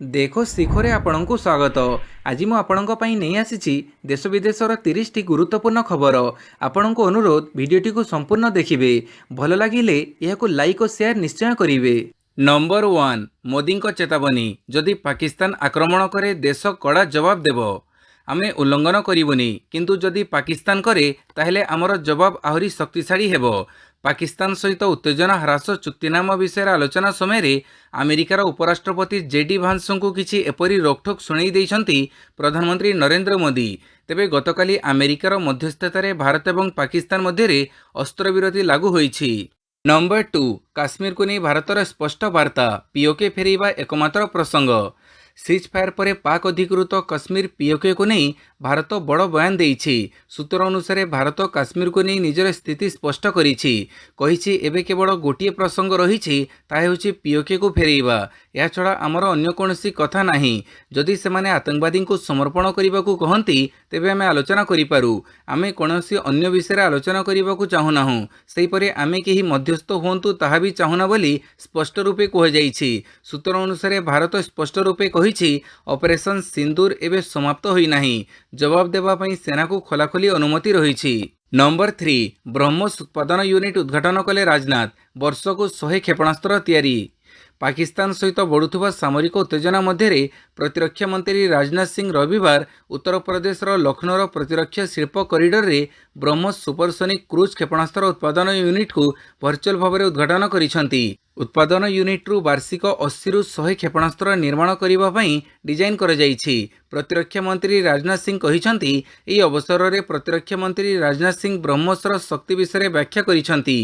देखो शिखरे आपणଙ୍କୁ ସ୍ୱାଗତ। ଆଜି ମୁଁ ଆପଣଙ୍କ ପାଇଁ ନେଇ ଆସିଛି ଦେଶ ବିଦେଶର 30ଟି ଗୁରୁତ୍ୱପୂର୍ଣ୍ଣ ଖବର। ଆପଣଙ୍କୁ ଅନୁରୋଧ ଭିଡ଼ିଓଟିକୁ ସମ୍ପୂର୍ଣ୍ଣ ଦେଖିବେ। ଭଲ ଲାଗିଲେ ଏହାକୁ ଲାଇକ୍ ଓ ସେୟାର ନିଶ୍ଚୟ କରିବେ। ନମ୍ବର 1 ମୋଦିଙ୍କ ଚେତାବନୀ, ଯଦି ପାକିସ୍ତାନ ଆକ୍ରମଣ କରେ ଦେଶ କଡ଼ା ଜବାବ ଦେବ। ଆମେ ଉଲ୍ଲଂଘନ କରିବୁନି, କିନ୍ତୁ ଯଦି ପାକିସ୍ତାନ କରେ ତାହେଲେ ଆମର ଜବାବ ଆହୁରି ଶକ୍ତିଶାଳୀ ହେବ। ପାକିସ୍ତାନ ସହିତ ଉତ୍ତେଜନା ହ୍ରାସ ଚୁକ୍ତିନାମା ବିଷୟରେ ଆଲୋଚନା ସମୟରେ ଆମେରିକାର ଉପରାଷ୍ଟ୍ରପତି ଜେଡି ଭାନ୍ସଙ୍କୁ କିଛି ଏପରି ରୋକଠୋକ ଶୁଣାଇ ଦେଇଛନ୍ତି ପ୍ରଧାନମନ୍ତ୍ରୀ ନରେନ୍ଦ୍ର ମୋଦି। ତେବେ ଗତକାଲି ଆମେରିକାର ମଧ୍ୟସ୍ଥତାରେ ଭାରତ ଏବଂ ପାକିସ୍ତାନ ମଧ୍ୟରେ ଅସ୍ତ୍ରବିରତି ଲାଗୁ ହୋଇଛି। ନମ୍ବର 2 କାଶ୍ମୀରକୁ ନେଇ ଭାରତର ସ୍ପଷ୍ଟ ବାର୍ତ୍ତା, ପିଓକେ ଫେରାଇବା ଏକମାତ୍ର ପ୍ରସଙ୍ଗ। ସିଜ୍ ଫାୟାର ପରେ ପାକ୍ ଅଧିକୃତ କାଶ୍ମୀର ପିଓକେକୁ ନେଇ ଭାରତ ବଡ଼ ବୟାନ ଦେଇଛି। ସୂତ୍ର ଅନୁସାରେ ଭାରତ କାଶ୍ମୀରକୁ ନେଇ ନିଜର ସ୍ଥିତି ସ୍ପଷ୍ଟ କରିଛି। କହିଛି ଏବେ କେବଳ ଗୋଟିଏ ପ୍ରସଙ୍ଗ ରହିଛି, ତାହା ହେଉଛି ପିଓକେକୁ ଫେରାଇବା। ଏହାଛଡ଼ା ଆମର ଅନ୍ୟ କୌଣସି କଥା ନାହିଁ। ଯଦି ସେମାନେ ଆତଙ୍କବାଦୀଙ୍କୁ ସମର୍ପଣ କରିବାକୁ କହନ୍ତି ତେବେ ଆମେ ଆଲୋଚନା କରିପାରୁ। ଆମେ କୌଣସି ଅନ୍ୟ ବିଷୟରେ ଆଲୋଚନା କରିବାକୁ ଚାହୁଁନାହୁଁ। ସେହିପରି ଆମେ କେହି ମଧ୍ୟସ୍ଥ ହୁଅନ୍ତୁ ତାହା ବି ଚାହୁଁନା ବୋଲି ସ୍ପଷ୍ଟ ରୂପେ କୁହାଯାଇଛି। ସୂତ୍ର ଅନୁସାରେ ଭାରତ ସ୍ପଷ୍ଟ ରୂପେ କହିଛି ଅପରେସନ ସିନ୍ଦୁର ଏବେ ସମାପ୍ତ ହୋଇନାହିଁ। ଜବାବ ଦେବା ପାଇଁ ସେନାକୁ ଖୋଲାଖୋଲି ଅନୁମତି ରହିଛି। ନମ୍ବର 3 ବ୍ରହ୍ମୋସ ଉତ୍ପାଦନ ୟୁନିଟ୍ ଉଦ୍ଘାଟନ କଲେ ରାଜନାଥ। ବର୍ଷକୁ 100 କ୍ଷେପଣାସ୍ତ୍ର ତିଆରି। ପାକିସ୍ତାନ ସହିତ ବଢ଼ୁଥିବା ସାମରିକ ଉତ୍ତେଜନା ମଧ୍ୟରେ ପ୍ରତିରକ୍ଷା ମନ୍ତ୍ରୀ ରାଜନାଥ ସିଂ ରବିବାର ଉତ୍ତରପ୍ରଦେଶର ଲକ୍ଷ୍ନୌର ପ୍ରତିରକ୍ଷା ଶିଳ୍ପ କରିଡରରେ ବ୍ରହ୍ମୋସ ସୁପରସୋନିକ୍ କ୍ରୁଜ୍ କ୍ଷେପଣାସ୍ତ୍ର ଉତ୍ପାଦନ ୟୁନିଟ୍କୁ ଭର୍ଚୁଆଲ ଭାବରେ ଉଦ୍ଘାଟନ କରିଛନ୍ତି। ଉତ୍ପାଦନ ୟୁନିଟ୍ରୁ ବାର୍ଷିକ 80ରୁ 100 କ୍ଷେପଣାସ୍ତ୍ର ନିର୍ମାଣ କରିବା ପାଇଁ ଡିଜାଇନ୍ କରାଯାଇଛି। ପ୍ରତିରକ୍ଷା ମନ୍ତ୍ରୀ ରାଜନାଥ ସିଂ କହିଛନ୍ତି। ଏହି ଅବସରରେ ପ୍ରତିରକ୍ଷା ମନ୍ତ୍ରୀ ରାଜନାଥ ସିଂ ବ୍ରହ୍ମୋସର ଶକ୍ତି ବିଷୟରେ ବ୍ୟାଖ୍ୟା କରିଛନ୍ତି।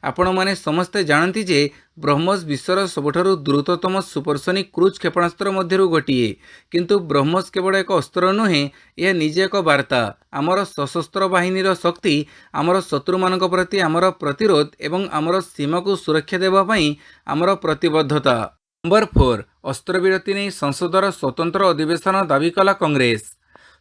ଆପଣମାନେ ସମସ୍ତେ ଜାଣନ୍ତି ଯେ ବ୍ରହ୍ମୋସ ବିଶ୍ୱର ସବୁଠାରୁ ଦ୍ରୁତତମ ସୁପରସୋନିକ୍ କ୍ରୁଜ୍ କ୍ଷେପଣାସ୍ତ୍ର ମଧ୍ୟରୁ ଗୋଟିଏ। କିନ୍ତୁ ବ୍ରହ୍ମୋସ କେବଳ ଏକ ଅସ୍ତ୍ର ନୁହେଁ, ଏହା ନିଜେ ଏକ ବାର୍ତ୍ତା। ଆମର ସଶସ୍ତ୍ର ବାହିନୀର ଶକ୍ତି, ଆମର ଶତ୍ରୁମାନଙ୍କ ପ୍ରତି ଆମର ପ୍ରତିରୋଧ ଏବଂ ଆମର ସୀମାକୁ ସୁରକ୍ଷା ଦେବା ପାଇଁ ଆମର ପ୍ରତିବଦ୍ଧତା। ନମ୍ବର 4 ଅସ୍ତ୍ରବିରତି ନେଇ ସଂସଦର ସ୍ୱତନ୍ତ୍ର ଅଧିବେଶନ ଦାବି କଲା କଂଗ୍ରେସ।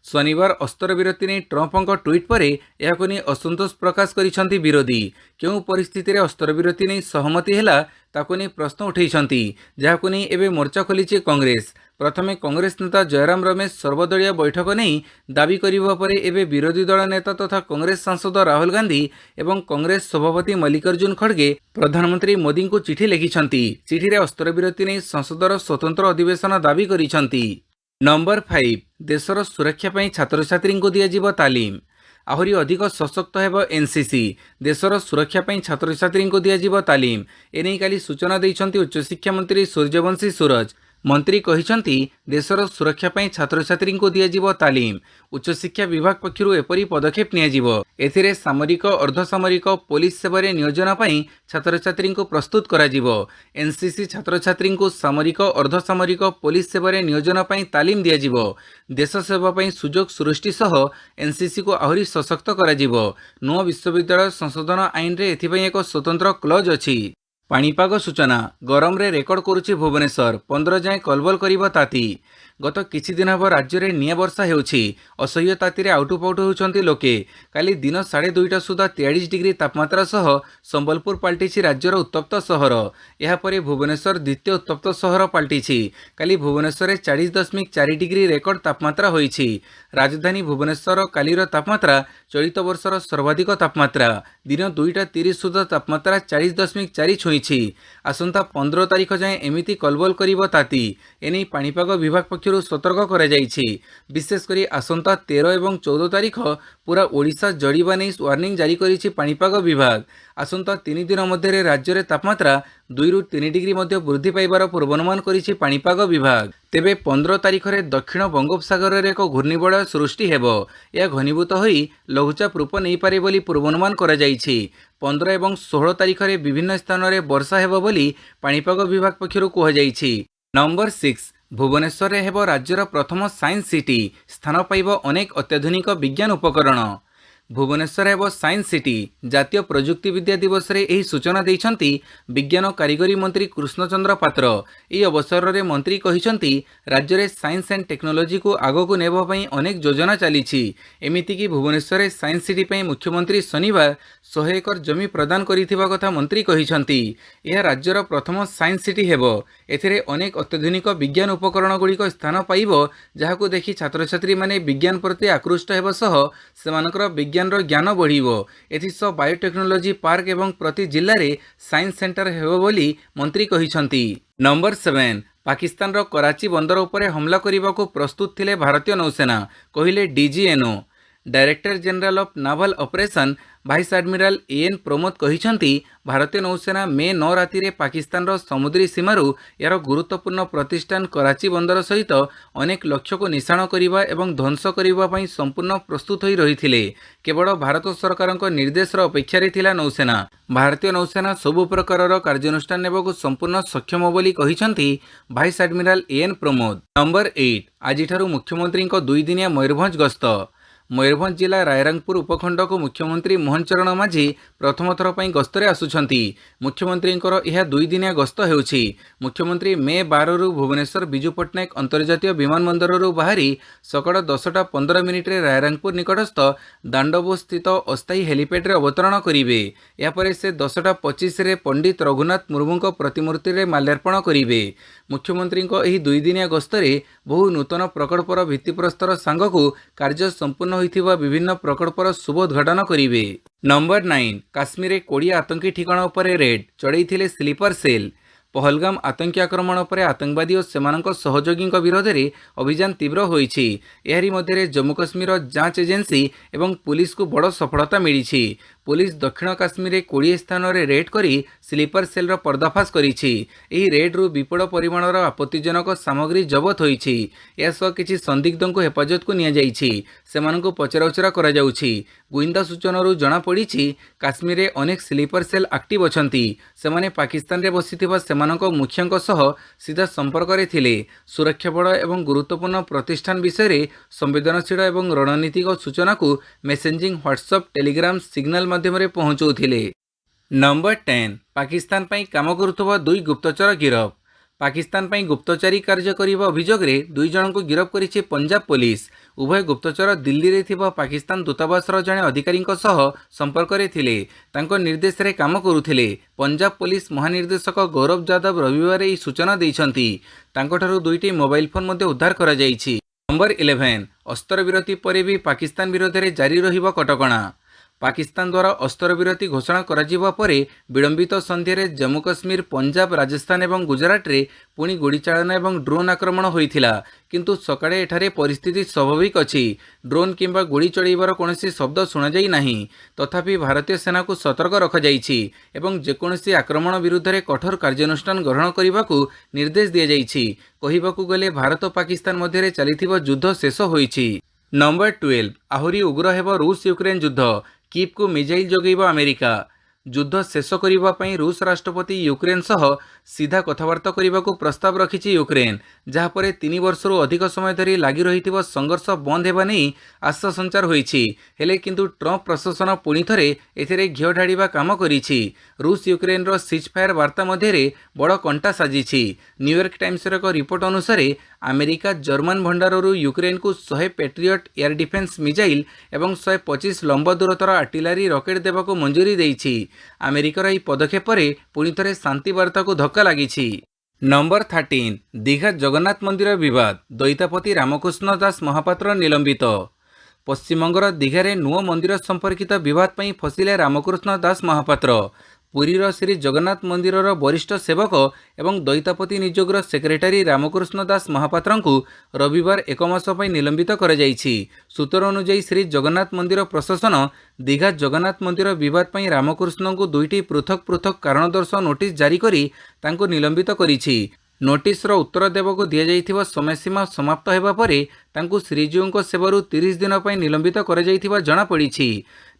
ଶନିବାର ଅସ୍ତ୍ରବିରତି ନେଇ ଟ୍ରମ୍ପଙ୍କ ଟ୍ୱିଟ୍ ପରେ ଏହାକୁ ନେଇ ଅସନ୍ତୋଷ ପ୍ରକାଶ କରିଛନ୍ତି ବିରୋଧୀ। କେଉଁ ପରିସ୍ଥିତିରେ ଅସ୍ତ୍ରବିରତି ନେଇ ସହମତି ହେଲା ତାକୁ ନେଇ ପ୍ରଶ୍ନ ଉଠାଇଛନ୍ତି, ଯାହାକୁ ନେଇ ଏବେ ମୋର୍ଚ୍ଚା ଖୋଲିଛି କଂଗ୍ରେସ। ପ୍ରଥମେ କଂଗ୍ରେସ ନେତା ଜୟରାମ ରମେଶ ସର୍ବଦଳୀୟ ବୈଠକ ନେଇ ଦାବି କରିବା ପରେ ଏବେ ବିରୋଧୀ ଦଳ ନେତା ତଥା କଂଗ୍ରେସ ସାଂସଦ ରାହୁଲ ଗାନ୍ଧୀ ଏବଂ କଂଗ୍ରେସ ସଭାପତି ମଲ୍ଲିକାର୍ଜୁନ ଖଡ଼ଗେ ପ୍ରଧାନମନ୍ତ୍ରୀ ମୋଦିଙ୍କୁ ଚିଠି ଲେଖିଛନ୍ତି। ଚିଠିରେ ଅସ୍ତ୍ରବିରତି ନେଇ ସଂସଦର ସ୍ୱତନ୍ତ୍ର ଅଧିବେଶନ ଦାବି କରିଛନ୍ତି। ନମ୍ବର 5 ଦେଶର ସୁରକ୍ଷା ପାଇଁ ଛାତ୍ରଛାତ୍ରୀଙ୍କୁ ଦିଆଯିବ ତାଲିମ। ଆହୁରି ଅଧିକ ସଶକ୍ତ ହେବ ଏନ୍ସିସି। ଦେଶର ସୁରକ୍ଷା ପାଇଁ ଛାତ୍ରଛାତ୍ରୀଙ୍କୁ ଦିଆଯିବ ତାଲିମ। ଏନେଇ କାଲି ସୂଚନା ଦେଇଛନ୍ତି ଉଚ୍ଚଶିକ୍ଷା ମନ୍ତ୍ରୀ ସୂର୍ଯ୍ୟବଂଶୀ ସୁରଜ। ମନ୍ତ୍ରୀ କହିଛନ୍ତି ଦେଶର ସୁରକ୍ଷା ପାଇଁ ଛାତ୍ରଛାତ୍ରୀଙ୍କୁ ଦିଆଯିବ ତାଲିମ। ଉଚ୍ଚଶିକ୍ଷା ବିଭାଗ ପକ୍ଷରୁ ଏପରି ପଦକ୍ଷେପ ନିଆଯିବ। ଏଥିରେ ସାମରିକ, ଅର୍ଦ୍ଧସାମରିକ, ପୋଲିସ ସେବାରେ ନିୟୋଜନ ପାଇଁ ଛାତ୍ରଛାତ୍ରୀଙ୍କୁ ପ୍ରସ୍ତୁତ କରାଯିବ। ଏନ୍ସିସି ଛାତ୍ରଛାତ୍ରୀଙ୍କୁ ସାମରିକ, ଅର୍ଦ୍ଧସାମରିକ, ପୋଲିସ ସେବାରେ ନିୟୋଜନ ପାଇଁ ତାଲିମ ଦିଆଯିବ। ଦେଶ ସେବା ପାଇଁ ସୁଯୋଗ ସୃଷ୍ଟି ସହ ଏନ୍ସିସିକୁ ଆହୁରି ସଶକ୍ତ କରାଯିବ। ନୂଆ ବିଶ୍ୱବିଦ୍ୟାଳୟ ସଂଶୋଧନ ଆଇନରେ ଏଥିପାଇଁ ଏକ ସ୍ୱତନ୍ତ୍ର କ୍ଲଜ ଅଛି। ପାଣିପାଗ ସୂଚନା, ଗରମରେ ରେକର୍ଡ କରୁଛି ଭୁବନେଶ୍ୱର। 15 ଯାଏଁ କଲବଲ କରିବ ତାତି। ଗତ କିଛି ଦିନ ହେବ ରାଜ୍ୟରେ ନିଆଁ ବର୍ଷା ହେଉଛି। ଅସହ୍ୟ ତାତିରେ ଆଉଟୁପାଉଟୁ ହେଉଛନ୍ତି ଲୋକେ। କାଲି ଦିନ 2:30 ସୁଦ୍ଧା 43 ଡିଗ୍ରୀ ତାପମାତ୍ରା ସହ ସମ୍ବଲପୁର ପାଲଟିଛି ରାଜ୍ୟର ଉତ୍ତପ୍ତ ସହର। ଏହାପରେ ଭୁବନେଶ୍ୱର ଦ୍ୱିତୀୟ ଉତ୍ତପ୍ତ ସହର ପାଲଟିଛି। କାଲି ଭୁବନେଶ୍ୱରରେ 40.4 ଡିଗ୍ରୀ ରେକର୍ଡ ତାପମାତ୍ରା ହୋଇଛି। ରାଜଧାନୀ ଭୁବନେଶ୍ୱର କାଲିର ତାପମାତ୍ରା ଚଳିତ ବର୍ଷର ସର୍ବାଧିକ ତାପମାତ୍ରା। ଦିନ 2:30 ସୁଦ୍ଧା ତାପମାତ୍ରା 40.4 ଛୁଇଁଛି। ଆସନ୍ତା 15 ତାରିଖ ଯାଏଁ ଏମିତି କଲବଲ କରିବ ତାତି। ଏନେଇ ପାଣିପାଗ ବିଭାଗ ପକ୍ଷରୁ ସତର୍କ କରାଯାଇଛି। ବିଶେଷ କରି ଆସନ୍ତା 13 ଏବଂ 14 ତାରିଖ ପୁରା ଓଡ଼ିଶା ଜଡ଼ିବା ନେଇ ୱାର୍ଣ୍ଣିଂ ଜାରି କରିଛି ପାଣିପାଗ ବିଭାଗ। ଆସନ୍ତା 3 ଦିନ ମଧ୍ୟରେ ରାଜ୍ୟରେ ତାପମାତ୍ରା 2ରୁ 3 ଡିଗ୍ରୀ ମଧ୍ୟ ବୃଦ୍ଧି ପାଇବାର ପୂର୍ବାନୁମାନ କରିଛି ପାଣିପାଗ ବିଭାଗ। ତେବେ 15 ତାରିଖରେ ଦକ୍ଷିଣ ବଙ୍ଗୋପସାଗରରେ ଏକ ଘୂର୍ଣ୍ଣିବଳୟ ସୃଷ୍ଟି ହେବ। ଏହା ଘନୀଭୂତ ହୋଇ ଲଘୁଚାପ ରୂପ ନେଇପାରେ ବୋଲି ପୂର୍ବାନୁମାନ କରାଯାଇଛି। 15 ଏବଂ 16 ତାରିଖରେ ବିଭିନ୍ନ ସ୍ଥାନରେ ବର୍ଷା ହେବ ବୋଲି ପାଣିପାଗ ବିଭାଗ ପକ୍ଷରୁ କୁହାଯାଇଛି। ନମ୍ବର 6 ଭୁବନେଶ୍ୱରରେ ହେବ ରାଜ୍ୟର ପ୍ରଥମ ସାଇନ୍ସ ସିଟି। ସ୍ଥାନ ପାଇବ ଅନେକ ଅତ୍ୟାଧୁନିକ ବିଜ୍ଞାନ ଉପକରଣ। भुवनेश्वर हेब साइंस सिटी। जातीय प्रजुक्ति विद्या दिवस रे एही सूचना दैछंती विज्ञान और कारिगरी मंत्री कृष्णचंद्र पात्र। एही अवसर रे मंत्री कहिसंती राज्य रे साइंस एंड टेक्नोलोजी को आगो को नेबा पई अनेक योजना चलीछि। एमिति कि भुवनेश्वर रे साइंस सिटी पई मुख्यमंत्री शनिवार 100 एकर जमी प्रदान करिथिबा कथा मंत्री कहिसंती। यह राज्यर प्रथम साइंस सिटी हेबो। एथिरे अनेक अत्याधुनिक विज्ञान उपकरण गुड़िक स्थान पाइबो, जाहाकू देखि छात्र छात्री माने विज्ञान प्रति आकृष्ट हेबो सह सेमानकर विज्ञान ज्ञान बढ़िबो। एथिसह बायोटेक्नोलोजी पार्क एवं प्रति जिल्ला रे साइंस सेंटर हेबो बोली मंत्री कहिसंती। नंबर 7 पाकिस्तान रो कराची बंदर उपरे हमला करिबाकू प्रस्तुत थिले भारतीय नौसेना, कहिले DGNO. Director general of naval operation vice admiral AN Pramod कहिसंती भारतीय नौसेना मे 9 राति रे पाकिस्तान रो समुद्री सीमारू यार गुरुत्वपूर्ण प्रतिष्ठान कराची बंदर सहित अनेक लक्ष्य को निशाण करिबा एवं ध्वंस करिबा पई संपूर्ण प्रस्तुत होई रहिथिले। केवल भारत सरकारक निर्देश रो अपेक्षा रे थिला नौसेना। भारतीय नौसेना सबु प्रकारर कार्यानुष्ठान नेबाकू संपूर्ण सक्षम बोली कहिसंती vice admiral AN Pramod. Number 8 आजिठारू मुख्यमंत्री 2 दिनिया मयूरभंज गस्त। मयूरभंज जिला रायरंगपुर उपखंड को मुख्यमंत्री मोहन चरण माझी प्रथम थर पर गस्तरे आसुछंती। मुख्यमंत्री यह 2 दिनिया गस्त हेउछि। मुख्यमंत्री मे 12 रु भुवनेश्वर बिजू पट्टनायक अंतर्जातीय विमान बंदर बाहरी सकाळ 10:15 रे रायरंगपुर निकटस्थ दांडबो स्थित अस्थायी हेलीपैड रे अवतरण करिवे। यापर से 10:25 रे पंडित रघुनाथ मुर्मू प्रतिमूर्ति रे माल्यार्पण करिवे। मुख्यमंत्री एही 2 दिनिया गस्तरे बहु नूतन प्रकल्पर भित्तिप्रस्तर सांगकू कार्य संपूर्ण होइथिबा विभिन्न प्रकल्पर शुभ उद्घाटन करिवे। नंबर 9 काश्मीर 20 आतंकी ठिकाना उपरे रेड चढ़ाई स्लीपर सेल। पहलगाम आतंकी आक्रमण पर आतंकवादी और सेमानक सहयोगी विरोध में अभियान तीव्र होइछि। एहारी मध्य जम्मू काश्मीर जांच एजेंसी एवं पुलिस को बड़ सफलता मिली। पुलिस दक्षिण काश्मीर 20 स्थान में रेड करी स्लीपर सेल पर्दाफाश करिछि। एही रेड रु विपुल परिमाणर आपत्तिजनक सामग्री जबत होइछि। यासह किछि संदिग्धों को हेफाजत को निया जाइछि। सेमानकु पचराउचरा करा जाउछि। गुइंदा सूचनारू जना पड़िछि काश्मीर रे अनेक स्लीपर सेल एक्टिव अछंती। सेमाने पाकिस्तान रे बसिथिबा सेमानक मुख्यंक सह सीधा संपर्क रे थिले। सुरक्षा बल एवं गुरुत्वपूर्ण प्रतिष्ठान विषय रे संवेदनशील एवं रणनीतिक सूचना को मेसेजिंग व्हाट्सएप टेलीग्राम सिग्नल माध्यम रे पहुंचौथिले। नंबर 10 पाकिस्तान पई काम करुथबा 2 गुप्तचर गिरफ। पाकिस्तान पई गुप्तचरी कार्य करिबा अभियोग रे 2 जन को गिरफ करिछि पंजाब पुलिस। उभय गुप्तचर दिल्ली रे थिबा पाकिस्तान दूतावास रो जने अधिकारी सह संपर्क रे थिले। तांको निर्देश रे काम करुथिले। पंजाब पुलिस महानिर्देशक गौरव यादव रविवार एही सूचना दैछंती। तांको ठारू 2टी मोबाइल फोन मध्ये उद्धार करा जाइछि। नंबर 11 अस्त्र विरति परे भी पाकिस्तान विरोध में जारी रहिबा कटकणा। पाकिस्तान द्वारा अस्त्र विरति घोषणा कराजिबा परे विलंबित संध्यारे जम्मू काश्मीर पंजाब राजस्थान एवं गुजरात रे पुणी गुड़ीचालना एवं ड्रोन आक्रमण होइथिला। किंतु सकाळे एठारे परिस्थिति स्वाभाविक अछि। ड्रोन किंबा गुड़ी चढ़ाइबार कौनसी शब्द शुणा जाई नाही। तथापि भारतीय सेना को सतर्क रखा जाइछि एवं जेकोसी आक्रमण विरुद्ध रे कठोर कार्यानुष्ठान ग्रहण करने निर्देश दिया जाइछि। कहिबाकू गले भारत पाकिस्तान मध्य चलिथिबा युद्ध शेष होइछि। नंबर 12 आहुरी उग्र हेब रूस यूक्रेन युद्ध। कीव को मिसाइल जोगैबा अमेरिका। युद्ध शेष करबा पई रूस राष्ट्रपति यूक्रेन सह सीधा कथबार्ता करने को प्रस्ताव रखिछि यूक्रेन, जहाँ पर 3 वर्षरू अधिक समय धरी लगी रही संघर्ष बंद होगा नहीं आशा संचार होइछि। हेले किंतु ट्रंप प्रशासन पुणी थरे एथिरे घिओ ढाड़िबा काम करिछि। रूस यूक्रेन रो सीज फायर वार्ता मध्य बड़ कंटा साजिछि। न्यूयॉर्क टाइम्स रो एक रिपोर्ट अनुसार अमेरिका जर्मन भंडाररू यूक्रेन को 100 पेट्रियट एयर डिफेन्स मिसाइल एवं 125 लंब दूरतर आर्टिलरी रॉकेट देवाको मंजूरी देइछि। अमेरिकार यह पदक्षेप पुणी थे शांति वार्ता को धक्का लगी। नंबर 13 दीघा जगन्नाथ मंदिर विवाद। दैतापति रामकृष्ण दास महापात्र निलंबित। पश्चिमबंगर दीघारे नुआ मंदिर संपर्कित विवाद पई फसिले रामकृष्ण दास महापात्र। पुरीर श्री जगन्नाथ मंदिर वरिष्ठ सेवक एवं दैतापति नियोगर सेक्रेटारी रामकृष्ण दास महापात्र को रविवार 1 मास पई निलंबित करा जाइछि। सूत्र अनुसार श्री जगन्नाथ मंदिर प्रशासन दीघा जगन्नाथ मंदिर विवाद पई रामकृष्ण को 2टी पृथक पृथक कारण दर्शाओ नोटिस जारी करी तांको निलंबित करिछि। नोटिस उत्तर देवको दिया जाइथिबा समय सीमा समाप्त हेबा परे तांको श्रीजीउଙ୍କ सेवारू 30 दिन पई निलंबित करा जाइथिबा जणा पड़िछि।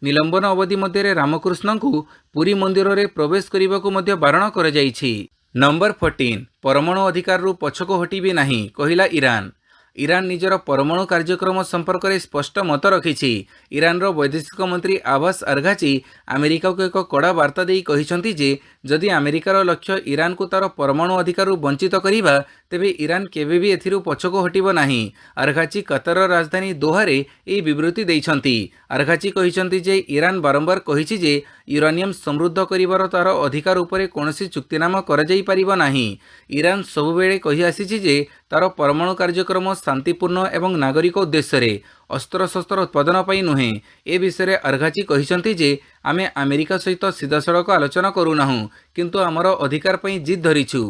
निलंबन अवधि मध्य रामकृष्ण को पुरी मंदिर रे प्रवेश करने को मध्य बारण करा जाइछि। नंबर 14 परमाणु अधिकार रु पछको हटिबे नाही कहिला ईरान। ଇରାନ ନିଜର ପରମାଣୁ କାର୍ଯ୍ୟକ୍ରମ ସମ୍ପର୍କରେ ସ୍ପଷ୍ଟ ମତ ରଖିଛି। ଇରାନର ବୈଦେଶିକ ମନ୍ତ୍ରୀ ଆବାସ ଆରଘାଚି ଆମେରିକାକୁ ଏକ କଡ଼ା ବାର୍ତ୍ତା ଦେଇ କହିଛନ୍ତି ଯେ ଯଦି ଆମେରିକାର ଲକ୍ଷ୍ୟ ଇରାନକୁ ତାର ପରମାଣୁ ଅଧିକାରରୁ ବଞ୍ଚିତ କରିବା ତେବେ ଇରାନ କେବେ ବି ଏଥିରୁ ପଛକୁ ହଟିବ ନାହିଁ। ଆରଘାଚି କତାରର ରାଜଧାନୀ ଦୋହାରେ ଏହି ବିବୃତ୍ତି ଦେଇଛନ୍ତି। ଆରଘାଚି କହିଛନ୍ତି ଯେ ଇରାନ ବାରମ୍ବାର କହିଛି ଯେ ୟୁରାନିୟମ୍ ସମୃଦ୍ଧ କରିବାର ତାର ଅଧିକାର ଉପରେ କୌଣସି ଚୁକ୍ତିନାମା କରାଯାଇପାରିବ ନାହିଁ। ଇରାନ ସବୁବେଳେ କହିଆସିଛି ଯେ ତାର ପରମାଣୁ କାର୍ଯ୍ୟକ୍ରମ ଶାନ୍ତିପୂର୍ଣ୍ଣ ଏବଂ ନାଗରିକ ଉଦ୍ଦେଶ୍ୟରେ, ଅସ୍ତ୍ରଶସ୍ତ୍ର ଉତ୍ପାଦନ ପାଇଁ ନୁହେଁ। ଏ ବିଷୟରେ ଆରଘାଚି କହିଛନ୍ତି ଯେ ଆମେ ଆମେରିକା ସହିତ ସିଧାସଳଖ ଆଲୋଚନା କରୁନାହୁଁ, କିନ୍ତୁ ଆମର ଅଧିକାର ପାଇଁ ଜିଦ୍ ଧରିଛୁ।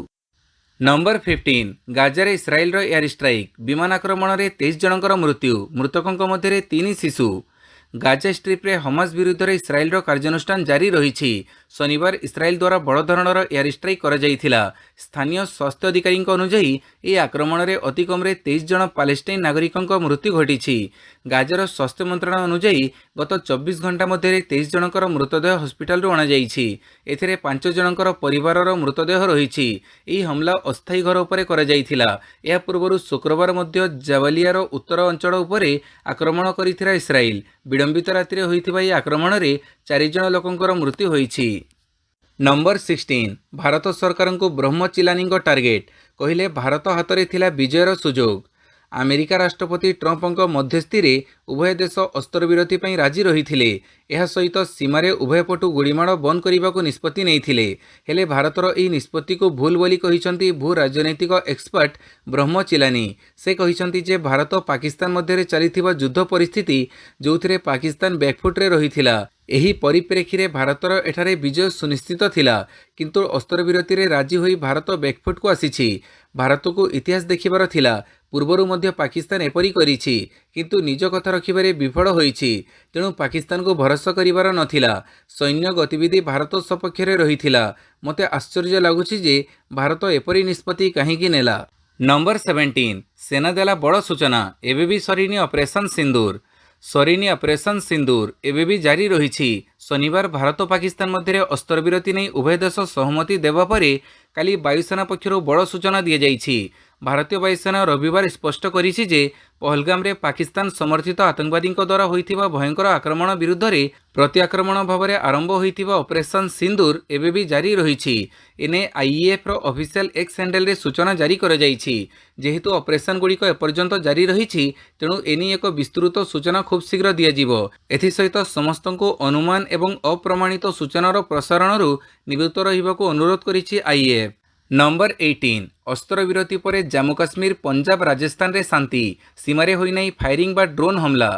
ନମ୍ବର 15 ଗାଜାରେ ଇସ୍ରାଏଲର ଏୟାର ଷ୍ଟ୍ରାଇକ୍, ବିମାନ ଆକ୍ରମଣରେ 23 ଜଣଙ୍କର ମୃତ୍ୟୁ, ମୃତକଙ୍କ ମଧ୍ୟରେ 3 ଶିଶୁ। ଗାଜା ଷ୍ଟ୍ରିପ୍ରେ ହମାସ ବିରୁଦ୍ଧରେ ଇସ୍ରାଏଲର କାର୍ଯ୍ୟାନୁଷ୍ଠାନ ଜାରି ରହିଛି। ଶନିବାର ଇସ୍ରାଏଲ ଦ୍ୱାରା ବଡ଼ ଧରଣର ଏୟାର ଷ୍ଟ୍ରାଇକ୍ କରାଯାଇଥିଲା। ସ୍ଥାନୀୟ ସ୍ୱାସ୍ଥ୍ୟ ଅଧିକାରୀଙ୍କ ଅନୁଯାୟୀ ଏହି ଆକ୍ରମଣରେ ଅତି କମ୍ରେ 23 ଜଣ ପାଲେଷ୍ଟାଇନ ନାଗରିକଙ୍କ ମୃତ୍ୟୁ ଘଟିଛି। ଗାଜାର ସ୍ୱାସ୍ଥ୍ୟ ମନ୍ତ୍ରଣାଳୟ ଅନୁଯାୟୀ ଗତ 24 ଘଣ୍ଟା ମଧ୍ୟରେ 23 ଜଣଙ୍କର ମୃତଦେହ ହସ୍ପିଟାଲରୁ ଅଣାଯାଇଛି। ଏଥିରେ 5 ଜଣଙ୍କର ପରିବାରର ମୃତଦେହ ରହିଛି। ଏହି ହମଲା ଅସ୍ଥାୟୀ ଘର ଉପରେ କରାଯାଇଥିଲା। ଏହା ପୂର୍ବରୁ ଶୁକ୍ରବାର ମଧ୍ୟ ଜାବାଲିଆର ଉତ୍ତର ଅଞ୍ଚଳ ଉପରେ ଆକ୍ରମଣ କରିଥିଲା ଇସ୍ରାଏଲ। ବିଳମ୍ବିତ ରାତିରେ ହୋଇଥିବା ଏହି ଆକ୍ରମଣରେ 4 ଜଣ ଲୋକଙ୍କର ମୃତ୍ୟୁ ହୋଇଛି। ନମ୍ବର 16 ଭାରତ ସରକାରଙ୍କୁ ବ୍ରହ୍ମଚିଲାନୀଙ୍କ ଟାର୍ଗେଟ୍, କହିଲେ ଭାରତ ହାତରେ ଥିଲା ବିଜୟର ସୁଯୋଗ। ଆମେରିକା ରାଷ୍ଟ୍ରପତି ଟ୍ରମ୍ପଙ୍କ ମଧ୍ୟସ୍ଥିରେ ଉଭୟ ଦେଶ ଅସ୍ତ୍ରବିରତି ପାଇଁ ରାଜି ରହିଥିଲେ। ଏହା ସହିତ ସୀମାରେ ଉଭୟ ପଟୁ ଗୁଳିମାଡ଼ ବନ୍ଦ କରିବାକୁ ନିଷ୍ପତ୍ତି ନେଇଥିଲେ। ହେଲେ ଭାରତର ଏହି ନିଷ୍ପତ୍ତିକୁ ଭୁଲ ବୋଲି କହିଛନ୍ତି ଭୂ ରାଜନୈତିକ ଏକ୍ସପର୍ଟ ବ୍ରହ୍ମଚିଲାନୀ। ସେ କହିଛନ୍ତି ଯେ ଭାରତ ପାକିସ୍ତାନ ମଧ୍ୟରେ ଚାଲିଥିବା ଯୁଦ୍ଧ ପରିସ୍ଥିତି, ଯେଉଁଥିରେ ପାକିସ୍ତାନ ବ୍ୟାକ୍ଫୁଟ୍ରେ ରହିଥିଲା, ଏହି ପରିପ୍ରେକ୍ଷୀରେ ଭାରତର ଏଠାରେ ବିଜୟ ସୁନିଶ୍ଚିତ ଥିଲା। କିନ୍ତୁ ଅସ୍ତ୍ରବିରତିରେ ରାଜି ହୋଇ ଭାରତ ବ୍ୟାକ୍ଫୁଟ୍କୁ ଆସିଛି। ଭାରତକୁ ଇତିହାସ ଦେଖିବାର ଥିଲା। ପୂର୍ବରୁ ମଧ୍ୟ ପାକିସ୍ତାନ ଏପରି କରିଛି, କିନ୍ତୁ ନିଜ କଥା ରଖିବାରେ ବିଫଳ ହୋଇଛି। ତେଣୁ ପାକିସ୍ତାନକୁ ଭରସା କରିବାର ନଥିଲା। ସୈନ୍ୟ ଗତିବିଧି ଭାରତ ସପକ୍ଷରେ ରହିଥିଲା। ମୋତେ ଆଶ୍ଚର୍ଯ୍ୟ ଲାଗୁଛି ଯେ ଭାରତ ଏପରି ନିଷ୍ପତ୍ତି କାହିଁକି ନେଲା। ନମ୍ବର 17 ସେନା ଦେଲା ବଡ଼ ସୂଚନା, ଏବେ ବି ସରିନି ଅପରେସନ୍ ସିନ୍ଦୁର। ସରିନି ଅପରେସନ୍ ସିନ୍ଦୁର ଏବେ ବି ଜାରି ରହିଛି। ଶନିବାର ଭାରତ ପାକିସ୍ତାନ ମଧ୍ୟରେ ଅସ୍ତ୍ରବିରତି ନେଇ ଉଭୟ ଦେଶ ସହମତି ଦେବା ପରେ କାଲି ବାୟୁସେନା ପକ୍ଷରୁ ବଡ଼ ସୂଚନା ଦିଆଯାଇଛି। ଭାରତୀୟ ବାୟୁସେନା ରବିବାର ସ୍ପଷ୍ଟ କରିଛି ଯେ ପହଲଗାମରେ ପାକିସ୍ତାନ ସମର୍ଥିତ ଆତଙ୍କବାଦୀଙ୍କ ଦ୍ୱାରା ହୋଇଥିବା ଭୟଙ୍କର ଆକ୍ରମଣ ବିରୁଦ୍ଧରେ ପ୍ରତ୍ୟାକ୍ରମଣ ଭାବରେ ଆରମ୍ଭ ହୋଇଥିବା ଅପରେସନ୍ ସିନ୍ଦୁର ଏବେ ବି ଜାରି ରହିଛି। ଏନେ ଆଇଇଏଫ୍ର ଅଫିସିଆଲ ଏକ୍ସ ହ୍ୟାଣ୍ଡେଲରେ ସୂଚନା ଜାରି କରାଯାଇଛି। ଯେହେତୁ ଅପରେସନଗୁଡ଼ିକ ଏପର୍ଯ୍ୟନ୍ତ ଜାରି ରହିଛି, ତେଣୁ ଏନେଇ ଏକ ବିସ୍ତୃତ ସୂଚନା ଖୁବ୍ ଶୀଘ୍ର ଦିଆଯିବ। ଏଥିସହିତ ସମସ୍ତଙ୍କୁ ଅନୁମାନ ଏବଂ ଅପ୍ରମାଣିତ ସୂଚନାର ପ୍ରସାରଣରୁ ନିବୃତ୍ତ ରହିବାକୁ ଅନୁରୋଧ କରିଛି ଆଇଇଏଫ୍। ନମ୍ବର 18 ଅସ୍ତ୍ରବିରତି ପରେ ଜାମ୍ମୁ କାଶ୍ମୀର, ପଞ୍ଜାବ, ରାଜସ୍ଥାନରେ ଶାନ୍ତି, ସୀମାରେ ହୋଇନାହିଁ ଫାୟାରିଂ ବା ଡ୍ରୋନ୍ ହମଲା।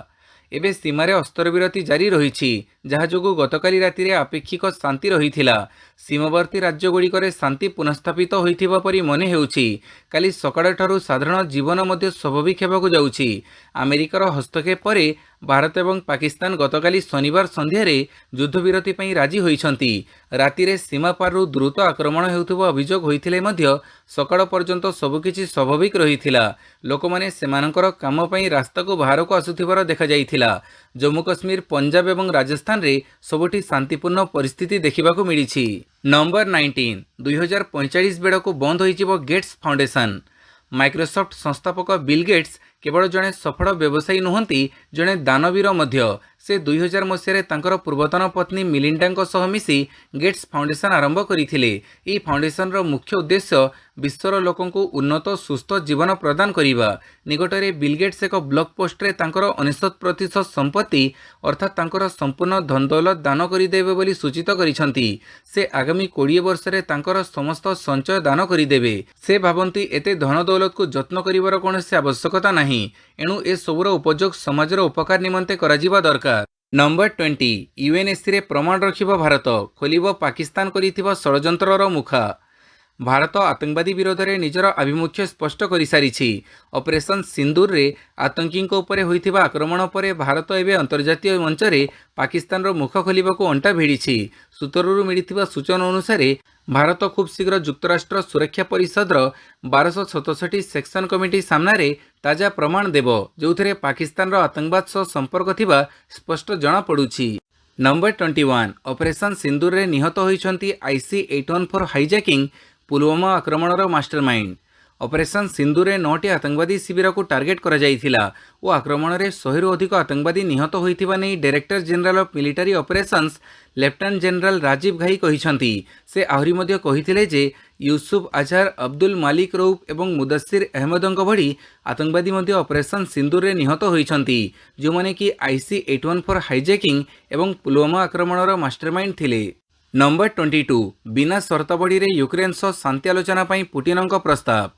ଏବେ ସୀମାରେ ଅସ୍ତ୍ରବିରତି ଜାରି ରହିଛି, ଯାହା ଯୋଗୁଁ ଗତକାଲି ରାତିରେ ଆପେକ୍ଷିକ ଶାନ୍ତି ରହିଥିଲା। ସୀମାବର୍ତ୍ତୀ ରାଜ୍ୟଗୁଡ଼ିକରେ ଶାନ୍ତି ପୁନଃସ୍ଥାପିତ ହୋଇଥିବା ପରି ମନେ ହେଉଛି। କାଲି ସକାଳଠାରୁ ସାଧାରଣ ଜୀବନ ମଧ୍ୟ ସ୍ୱାଭାବିକ ହେବାକୁ ଯାଉଛି। ଆମେରିକାର ହସ୍ତକ୍ଷେପ ପରେ ଭାରତ ଏବଂ ପାକିସ୍ତାନ ଗତକାଲି ଶନିବାର ସନ୍ଧ୍ୟାରେ ଯୁଦ୍ଧବିରତି ପାଇଁ ରାଜି ହୋଇଛନ୍ତି। ରାତିରେ ସୀମାପାରରୁ ଦ୍ରୁତ ଆକ୍ରମଣ ହେଉଥିବା ଅଭିଯୋଗ ହୋଇଥିଲେ ମଧ୍ୟ ସକାଳ ପର୍ଯ୍ୟନ୍ତ ସବୁକିଛି ସ୍ୱାଭାବିକ ରହିଥିଲା। ଲୋକମାନେ ସେମାନଙ୍କର କାମ ପାଇଁ ରାସ୍ତାକୁ ବାହାରକୁ ଆସୁଥିବାର ଦେଖାଯାଇଥିଲା। ଜମ୍ମୁ କାଶ୍ମୀର, ପଞ୍ଜାବ ଏବଂ ରାଜସ୍ଥାନରେ ସବୁଠି ଶାନ୍ତିପୂର୍ଣ୍ଣ ପରିସ୍ଥିତି ଦେଖିବାକୁ ମିଳିଛି। ନମ୍ବର 19 2045 ବେଳକୁ ବନ୍ଦ ହୋଇଯିବ ଗେଟ୍ସ ଫାଉଣ୍ଡେସନ୍। ମାଇକ୍ରୋସଫ୍ଟ ସଂସ୍ଥାପକ ବିଲ୍ ଗେଟ୍ସ କେବଳ ଜଣେ ସଫଳ ବ୍ୟବସାୟୀ ନୁହନ୍ତି, ଜଣେ ଦାନବୀର ମଧ୍ୟ। ସେ 2000 ମସିହାରେ ତାଙ୍କର ପୂର୍ବତନ ପତ୍ନୀ ମିଲିଣ୍ଡାଙ୍କ ସହ ମିଶି ଗେଟ୍ସ ଫାଉଣ୍ଡେସନ୍ ଆରମ୍ଭ କରିଥିଲେ। ଏହି ଫାଉଣ୍ଡେସନ୍ର ମୁଖ୍ୟ ଉଦ୍ଦେଶ୍ୟ ବିଶ୍ୱର ଲୋକଙ୍କୁ ଉନ୍ନତ ସୁସ୍ଥ ଜୀବନ ପ୍ରଦାନ କରିବା। ନିକଟରେ ବିଲ୍ ଗେଟ୍ସ ଏକ ବ୍ଲଗ ପୋଷ୍ଟରେ ତାଙ୍କର 99% ସମ୍ପତ୍ତି ଅର୍ଥାତ୍ ତାଙ୍କର ସମ୍ପୂର୍ଣ୍ଣ ଧନଦୌଲତ ଦାନ କରିଦେବେ ବୋଲି ସୂଚିତ କରିଛନ୍ତି। ସେ ଆଗାମୀ 20 ବର୍ଷରେ ତାଙ୍କର ସମସ୍ତ ସଞ୍ଚୟ ଦାନ କରିଦେବେ। ସେ ଭାବନ୍ତି ଏତେ ଧନ ଦୌଲତକୁ ଯତ୍ନ କରିବାର କୌଣସି ଆବଶ୍ୟକତା ନାହିଁ, ଏଣୁ ଏସବୁର ଉପଯୋଗ ସମାଜର ଉପକାର ନିମନ୍ତେ କରାଯିବା ଦରକାର। ନମ୍ବର 20 ୟୁଏନ୍ଏସ୍ସିରେ ପ୍ରମାଣ ରଖିବ ଭାରତ, ଖୋଲିବ ପାକିସ୍ତାନ କରିଥିବା ଷଡ଼ଯନ୍ତ୍ରର ମୁଖା। ଭାରତ ଆତଙ୍କବାଦୀ ବିରୋଧରେ ନିଜର ଆଭିମୁଖ୍ୟ ସ୍ପଷ୍ଟ କରିସାରିଛି। ଅପରେସନ୍ ସିନ୍ଦୁରରେ ଆତଙ୍କୀଙ୍କ ଉପରେ ହୋଇଥିବା ଆକ୍ରମଣ ପରେ ଭାରତ ଏବେ ଅନ୍ତର୍ଜାତୀୟ ମଞ୍ଚରେ ପାକିସ୍ତାନର ମୁଖ ଖୋଲିବାକୁ ଅଣ୍ଟା ଭିଡ଼ିଛି। ସୂତ୍ରରୁ ମିଳିଥିବା ସୂଚନା ଅନୁସାରେ ଭାରତ ଖୁବ୍ ଶୀଘ୍ର ଯୁକ୍ତରାଷ୍ଟ୍ର ସୁରକ୍ଷା ପରିଷଦର 1267 ସେକ୍ସନ କମିଟି ସାମ୍ନାରେ ତାଜା ପ୍ରମାଣ ଦେବ, ଯେଉଁଥିରେ ପାକିସ୍ତାନର ଆତଙ୍କବାଦ ସହ ସମ୍ପର୍କ ଥିବା ସ୍ପଷ୍ଟ ଜଣାପଡ଼ୁଛି। ନମ୍ବର 21 ଅପରେସନ୍ ସିନ୍ଦୁରରେ ନିହତ ହୋଇଛନ୍ତି IC-814 ହାଇଜାକିଂ, ପୁଲୱାମା ଆକ୍ରମଣର ମାଷ୍ଟରମାଇଣ୍ଡ। ऑपरेशन सिंधुरे 9टी आतंकवादी शिविर को टार्गेट करा जाइथिला ओ आक्रमण में 100 अधिक आतंकवादी निहत होइथिबा नै director general of military operations lieutenant general Rajiv Ghai कहिसंती। से आहुरी मध्ये कहिथिले जे यूसुफ अजहर, अब्दुल मालिक रऊफ एवं मुदस्सिर अहमदଙ୍କ भଳି आतंकवादी मध्ये ऑपरेशन सिंधुरे निहत होइसंती, जो माने कि IC 814 हाइजैकिंग एवं पुलवामा आक्रमणर मास्टरमाइंड थिले। नंबर 22 बिना शर्तावली रे यूक्रेन सह शांति आलोचना पई पुटिनଙ୍କ प्रस्ताव।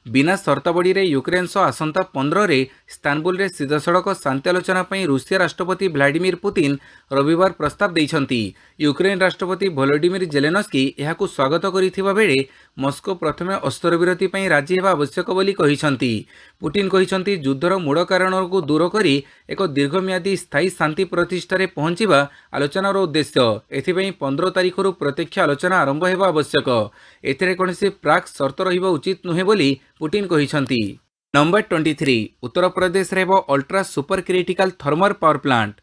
बिना शर्तावली रे यूक्रेन सह आसंता 15 रे इस्तानबुल रे सीधासड़क शांति आलोचना पई रूसिया राष्ट्रपति व्लादिमीर पुतिन रविवार प्रस्ताव दैछंती। यूक्रेन राष्ट्रपति वोलोडिमिर जेलेनस्की एहाकु स्वागत करिथिबा बेले मस्को प्रथमे अस्त्रविरति पई राजी हेबा आवश्यक बोली कहिसंती। पुतिन कहिसंती युद्धर मूल कारण को दूर करी एक दीर्घम्यादी स्थायी शांति प्रतिष्ठा रे पहुंचीबा आलोचनार उद्देश्य। एथिपई 15 तारिखरु प्रत्यक्ष आलोचना आरंभ हेबा आवश्यक। एथिरे कोनोसी प्राक शर्त रहिबा उचित नुहे बोली पुतिन कहिसंती। नंबर 23 उत्तर प्रदेश रे ultra super critical thermal power plant.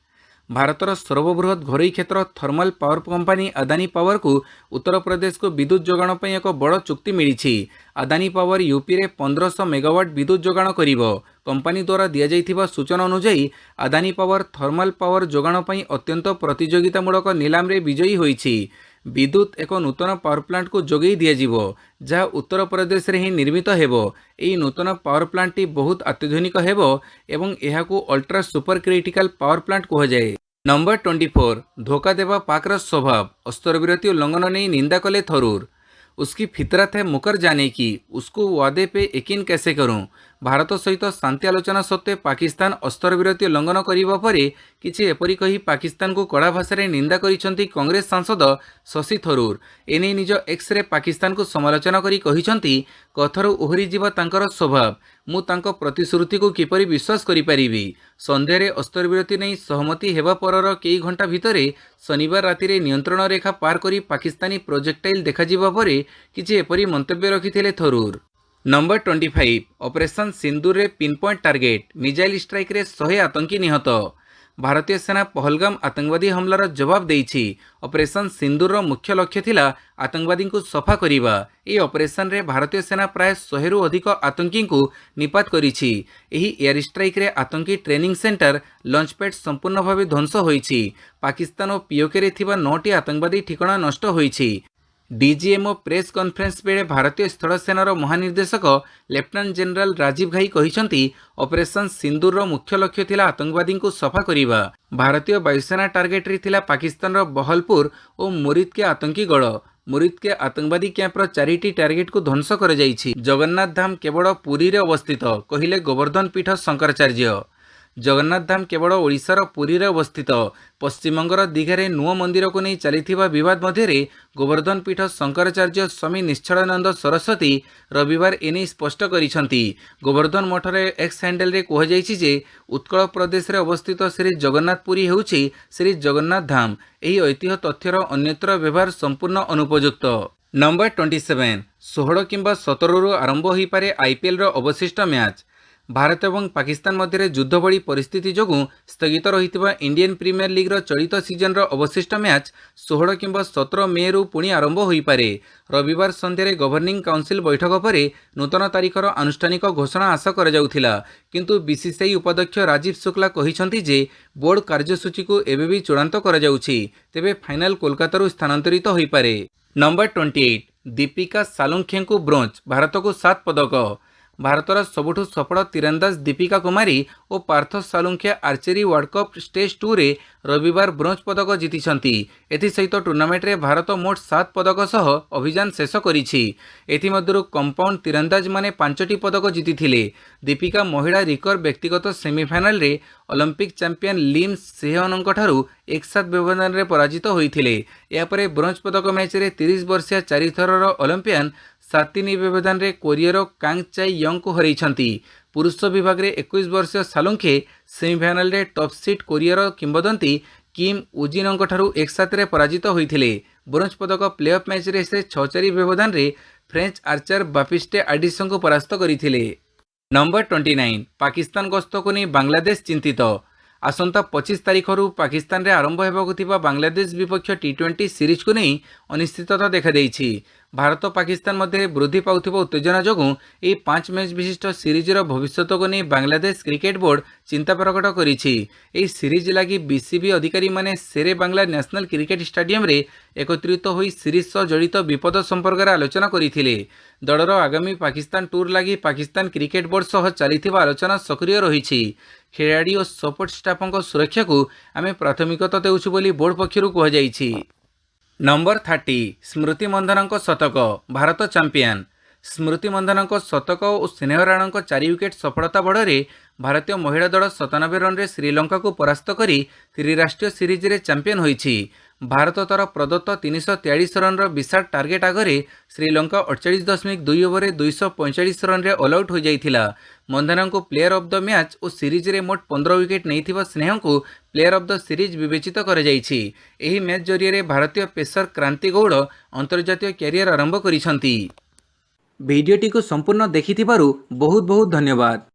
भारतर सर्वबृहत घरोई क्षेत्र thermal power company Adani power को उत्तर प्रदेश को विद्युत जोगाण पर एक बड़ चुक्ति मिली। अदानी पावर यूपी रे 1500 मेगावाट विद्युत जोगाण करिवो। कंपनी द्वारा दिया जाइथिबा सूचना अनुसार अदानी पावर थर्मल पावर जोगाण पर अत्यंत प्रतियोगितामूलक नीलाम रे विजयी होईछि। विद्युत एक नूतन पावर प्लांट को जोगई दियाजिवो, जहाँ उत्तर प्रदेश रे ही निर्मित हेबो। एई नूतन पावर प्लांट टी बहुत अत्याधुनिक हेबो एवं एहाकू ultra super critical power plant कहुए। नंबर 24 धोखा देवा पाकर स्वभाव। अस्त्रविरति उल्लंघन नहीं निंदा कले थरूर। उसकी फितरत है मुकर जाने की, उसको वादे पे यकीन कैसे करूं। भारत सहित शांति आलोचना सत्वे पाकिस्तान अस्त्रविरति उल्लंघन करने पर किछि एपरि कही पाकिस्तान को कड़ा भाषा रे निंदा करिसंती कांग्रेस सांसद शशि थरूर। एने निज एक्स रे पाकिस्तान को समालोचना करी कहिसंती, कथरू ओहरी जीवा तांकर स्वभाव, मु तांको प्रतिश्रुति को किपरि विश्वास करि परिबी। संध्यारे अस्त्रविरति नहीं सहमति हेबा परर कई घंटा भितरे शनिवार राति रे नियंत्रण रेखा पार करी पाकिस्तानी प्रोजेक्टाइल देखा जिबा परे किछि एपरि मंतव्य रखिथिले थरूर। नंबर 25 ऑपरेशन सिंदूर रे pin point target. Missile strike रे 100 आतंकी निहत। भारतीय सेना पहलगाम आतंकवादी हमलार जवाब देइछि। ऑपरेशन सिंदूर रो मुख्य लक्ष्य थिला आतंकवादी को सफा करिबा। ए ऑपरेशन रे भारतीय सेना प्राय 100 रु अधिक आतंकी को निपात करिछि। एही एयर स्ट्राइक रे आतंकी ट्रेनिंग सेंटर लॉन्च पैड संपूर्ण भाव ध्वंस होइछि। पाकिस्तान और पीओके रे थिबा 9टी आतंकवादी ठिकाना नष्ट होइछि। डीजीएमओ प्रेस कॉन्फ्रेंस बेले भारतीय स्थल सेनार महानिर्देशक lieutenant general Rajiv Ghai कहिसंती, operation सिंदूर रो मुख्य लक्ष्य थिला आतंकवादी को सफा करिबा। भारतीय वायुसेना टार्गेट रे थिला पाकिस्तान रो बहलपुर और मुरिद के आतंकी गढ़। मुरिद के आतंकवादी कैंपर 4टी टार्गेट को ध्वंस कर जाइछि। जगन्नाथ धाम केवल पुरी रे अवस्थित, कहिले गोवर्धन पीठ शंकराचार्य। जगन्नाथ धाम केवल ओडिशार पुरी रे अवस्थित। पश्चिमबंगर दीघारे नुआ मंदिर को नहीं चलीथिबा विवाद मध्यरे गोवर्धन पीठ शंकराचार्य स्वामी निश्चलानंद सरस्वती रविवार एने स्पष्ट करिसंती। गोवर्धन मठरे एक्स हैंडल रे कह जाइछि जे उत्कल प्रदेश रे अवस्थित श्री जगन्नाथ पुरी हेउछि श्री जगन्नाथ धाम। एही ऐतिह्य तथ्यर अन्यत्र व्यवहार संपूर्ण अनुपयुक्त। नंबर 27 16 किंबा 17 रु आरंभ होई पारे आईपीएल रो अवशिष्ट मैच। भारत और पाकिस्तान मध्य युद्ध भली परिस्थिति जोगु स्थगित रही इंडियन प्रीमियर लीग चलित सीजन अवशिष्ट मैच 16 किंबा 17 मे रु पुणी आरंभ होई पारे। रविवार संध्यारे गवर्निंग काउंसिल बैठक पर नूतन तारीखर आनुष्ठानिक घोषणा आशा करा जाउथिला, किंतु बीसीसीआई उपाध्यक्ष राजीव शुक्ला कहिसंती जे बोर्ड कार्यसूची को एबे भी चूड़ांत करा जाउछि, तेबे फाइनल कोलकाता स्थानांतरित होई पारे। नंबर 28 दीपिका सालुंखे को ब्रोंज, भारत को 7 पदक। भारतर सबुठु सफल तीरंदाज दीपिका कुमारी और Parth Salunkhe archery world cup stage 2 रे रविवार ब्रोंज पदक जीतिछंती। एथिसहित टूर्नामेंट रे भारत मोट 7 पदक सह अभियान शेष करिछि। एथिमध्यरु कंपाउंड तीरंदाज माने 5टी पदक जीतिथिले। दीपिका महिला रिकर्व व्यक्तिगत सेमीफाइनल रे ओलंपिक चैंपियन लिम सेहनंकठारु एक साथ व्यवधान रे पराजित होइथिले। यापरे ब्रोंज पदक मैच रे 30 वर्षीय 4 थरर ओलंपियन 7-3 व्यवधान रे कोरियर कांग चाई यंग को हरैछंती। पुरुष विभाग रे 21 वर्षीय सालुंखे सेमीफाइनल रे टॉप सीट कोरियर किंबदंती किम उजिनंकठारु एक साथ रे पराजित होइथिले। ब्रोंज पदक प्लेऑफ मैच रे से 6-4 व्यवधान रे फ्रेंच आर्चर बापिस्टे आडिसन को परास्त करिथिले। नंबर 29 पाकिस्तान गस्त को नहीं बांग्लादेश चिंतित। आसंता 25 तारिखରୁ ପାକିସ୍ତାନରେ ଆରମ୍ଭ ହେବାକୁ ଥିବା ବାଂଲାଦେଶ ବିପକ୍ଷ ଟି20 ସିରିଜକୁ ନେଇ ଅନିଶ୍ଚିତତା ଦେଖାଦେଇଛି। ଭାରତ ପାକିସ୍ତାନ ମଧ୍ୟରେ ବୃଦ୍ଧି ପାଉଥିବା ଉତ୍ତେଜନା ଯୋଗୁଁ ଏହି 5 ମ୍ୟାଚ୍ ବିଶିଷ୍ଟ ସିରିଜର ଭବିଷ୍ୟତକୁ ନେଇ ବାଂଲାଦେଶ କ୍ରିକେଟ ବୋର୍ଡ ଚିନ୍ତା ପ୍ରକଟ କରିଛି। ଏହି ସିରିଜ ଲାଗି ବିସିବି ଅଧିକାରୀମାନେ ଶେରେ ବାଂଲା ନ୍ୟାସନାଲ କ୍ରିକେଟ ଷ୍ଟାଡିୟମରେ ଏକତ୍ରିତ ହୋଇ ସିରିଜ ସହ ଜଡ଼ିତ ବିପଦ ସମ୍ପର୍କରେ ଆଲୋଚନା କରିଥିଲେ। ଦଳର ଆଗାମୀ ପାକିସ୍ତାନ ଟୁର୍ ଲାଗି ପାକିସ୍ତାନ କ୍ରିକେଟ ବୋର୍ଡ ସହ ଚାଲିଥିବା ଆଲୋଚନା ସକ୍ରିୟ ରହିଛି। ଖେଳାଳି ଓ ସପୋର୍ଟ ଷ୍ଟାଫଙ୍କ ସୁରକ୍ଷାକୁ ଆମେ ପ୍ରାଥମିକତା ଦେଉଛୁ ବୋଲି ବୋର୍ଡ ପକ୍ଷରୁ କୁହାଯାଇଛି। ନମ୍ବର 30 ସ୍ମୃତି ମନ୍ଧାନାଙ୍କ ଶତକ, ଭାରତ ଚାମ୍ପିୟନ। ସ୍ମୃତି ମନ୍ଧାନାଙ୍କ ଶତକ ଓ ସ୍ନେହ ରାଣାଙ୍କ 4 ୱିକେଟ୍ ସଫଳତା ବଳରେ ଭାରତୀୟ ମହିଳା ଦଳ 97 ରନରେ ଶ୍ରୀଲଙ୍କାକୁ ପରାସ୍ତ କରି ତ୍ରିରାଷ୍ଟ୍ରୀୟ ସିରିଜରେ ଚାମ୍ପିୟନ ହୋଇଛି। ଭାରତ ତାର ପ୍ରଦତ୍ତ 343 ରନର ବିଶାଳ ଟାର୍ଗେଟ ଆଗରେ ଶ୍ରୀଲଙ୍କା 48.2 ଓଭରରେ 245 ରନରେ ଅଲ୍ ଆଉଟ୍ ହୋଇଯାଇଥିଲା। ମନ୍ଧାନାଙ୍କୁ ପ୍ଲେୟାର ଅଫ୍ ଦ ମ୍ୟାଚ୍ ଓ ସିରିଜରେ ମୋଟ 15 ୱିକେଟ୍ ନେଇଥିବା ସ୍ନେହଙ୍କୁ ପ୍ଲେୟାର ଅଫ୍ ଦ ସିରିଜ ବିବେଚିତ କରାଯାଇଛି। ଏହି ମ୍ୟାଚ୍ ଜରିଆରେ ଭାରତୀୟ ପେସର କ୍ରାନ୍ତି ଗୌଡ଼ ଅନ୍ତର୍ଜାତୀୟ କ୍ୟାରିୟର ଆରମ୍ଭ କରିଛନ୍ତି। ଭିଡ଼ିଓଟିକୁ ସମ୍ପୂର୍ଣ୍ଣ ଦେଖିଥିବାରୁ ବହୁତ ବହୁତ ଧନ୍ୟବାଦ।